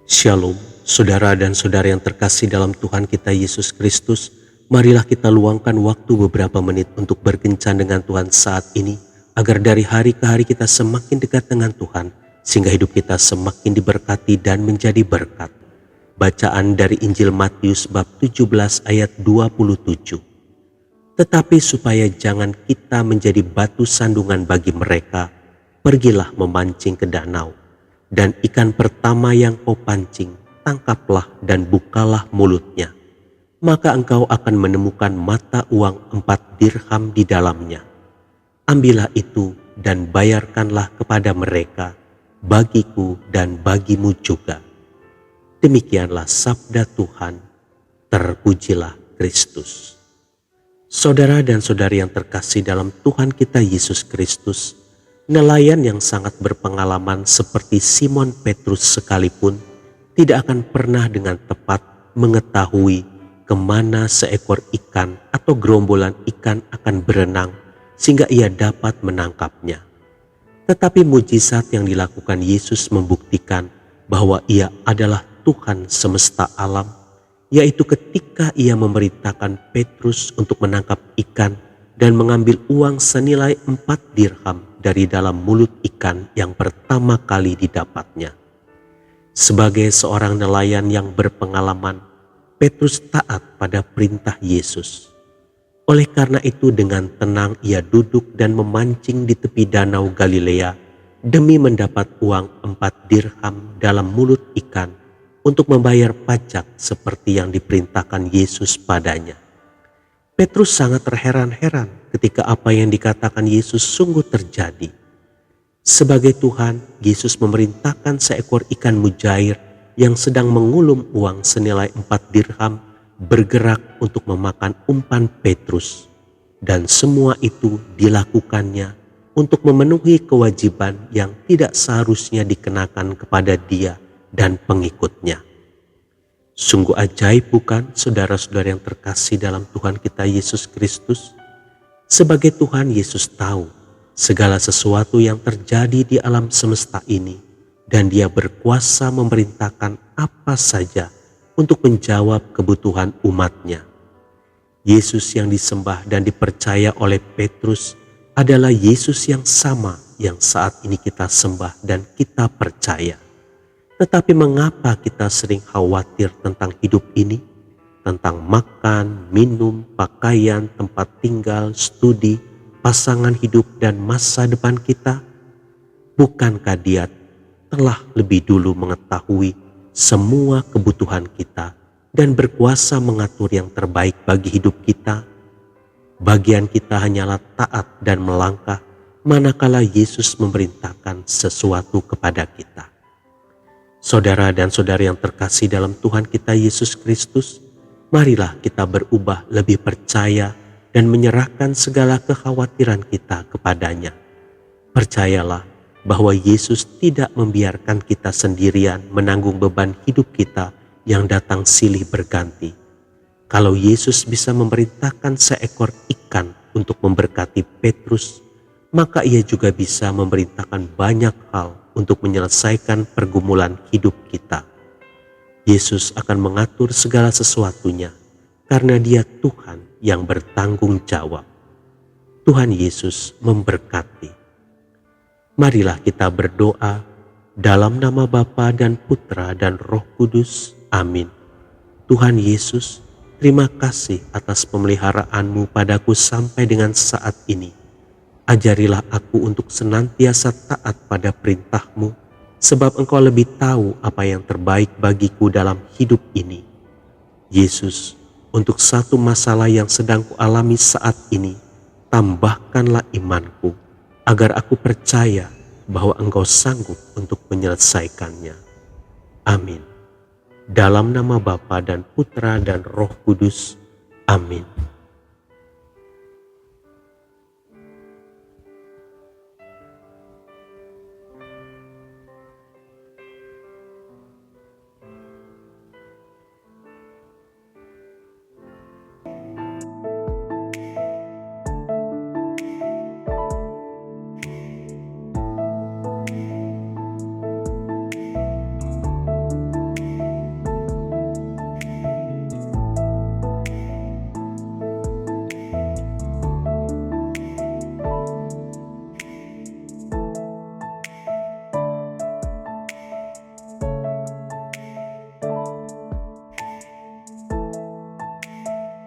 Shalom, saudara dan saudara yang terkasih dalam Tuhan kita Yesus Kristus. Marilah kita luangkan waktu beberapa menit untuk berkencan dengan Tuhan saat ini, agar dari hari ke hari kita semakin dekat dengan Tuhan, sehingga hidup kita semakin diberkati dan menjadi berkat. Bacaan dari Injil Matius bab 17 ayat 27. Tetapi supaya jangan kita menjadi batu sandungan bagi mereka, pergilah memancing ke danau. Dan ikan pertama yang kau pancing, tangkaplah dan bukalah mulutnya. Maka engkau akan menemukan mata uang 4 dirham di dalamnya. Ambillah itu dan bayarkanlah kepada mereka, bagiku dan bagimu juga. Demikianlah sabda Tuhan, terpujilah Kristus. Saudara dan saudari yang terkasih dalam Tuhan kita Yesus Kristus, nelayan yang sangat berpengalaman seperti Simon Petrus sekalipun tidak akan pernah dengan tepat mengetahui kemana seekor ikan atau gerombolan ikan akan berenang sehingga ia dapat menangkapnya. Tetapi mujizat yang dilakukan Yesus membuktikan bahwa ia adalah Tuhan semesta alam, yaitu ketika ia memerintahkan Petrus untuk menangkap ikan dan mengambil uang senilai 4 dirham dari dalam mulut ikan yang pertama kali didapatnya. Sebagai seorang nelayan yang berpengalaman, Petrus taat pada perintah Yesus. Oleh karena itu dengan tenang ia duduk dan memancing di tepi danau Galilea demi mendapat uang 4 dirham dalam mulut ikan untuk membayar pajak seperti yang diperintahkan Yesus padanya. Petrus sangat terheran-heran ketika apa yang dikatakan Yesus sungguh terjadi. Sebagai Tuhan, Yesus memerintahkan seekor ikan mujair yang sedang mengulum uang senilai 4 dirham bergerak untuk memakan umpan Petrus. Dan semua itu dilakukannya untuk memenuhi kewajiban yang tidak seharusnya dikenakan kepada dia dan pengikutnya. Sungguh ajaib bukan saudara-saudara yang terkasih dalam Tuhan kita Yesus Kristus? Sebagai Tuhan, Yesus tahu segala sesuatu yang terjadi di alam semesta ini dan dia berkuasa memerintahkan apa saja untuk menjawab kebutuhan umatnya. Yesus yang disembah dan dipercaya oleh Petrus adalah Yesus yang sama yang saat ini kita sembah dan kita percaya. Tetapi mengapa kita sering khawatir tentang hidup ini? Tentang makan, minum, pakaian, tempat tinggal, studi, pasangan hidup, dan masa depan kita? Bukankah Dia telah lebih dulu mengetahui semua kebutuhan kita dan berkuasa mengatur yang terbaik bagi hidup kita? Bagian kita hanyalah taat dan melangkah manakala Yesus memerintahkan sesuatu kepada kita. Saudara dan saudari yang terkasih dalam Tuhan kita Yesus Kristus, marilah kita berubah lebih percaya dan menyerahkan segala kekhawatiran kita kepadanya. Percayalah bahwa Yesus tidak membiarkan kita sendirian menanggung beban hidup kita yang datang silih berganti. Kalau Yesus bisa memerintahkan seekor ikan untuk memberkati Petrus, maka ia juga bisa memerintahkan banyak hal untuk menyelesaikan pergumulan hidup kita. Yesus akan mengatur segala sesuatunya karena Dia Tuhan yang bertanggung jawab. Tuhan Yesus memberkati. Marilah kita berdoa dalam nama Bapa dan Putra dan Roh Kudus. Amin. Tuhan Yesus, terima kasih atas pemeliharaanmu padaku sampai dengan saat ini. Ajarilah aku untuk senantiasa taat pada perintah-Mu, sebab Engkau lebih tahu apa yang terbaik bagiku dalam hidup ini. Yesus, untuk satu masalah yang sedang kualami saat ini, tambahkanlah imanku, agar aku percaya bahwa Engkau sanggup untuk menyelesaikannya. Amin. Dalam nama Bapa dan Putra dan Roh Kudus. Amin.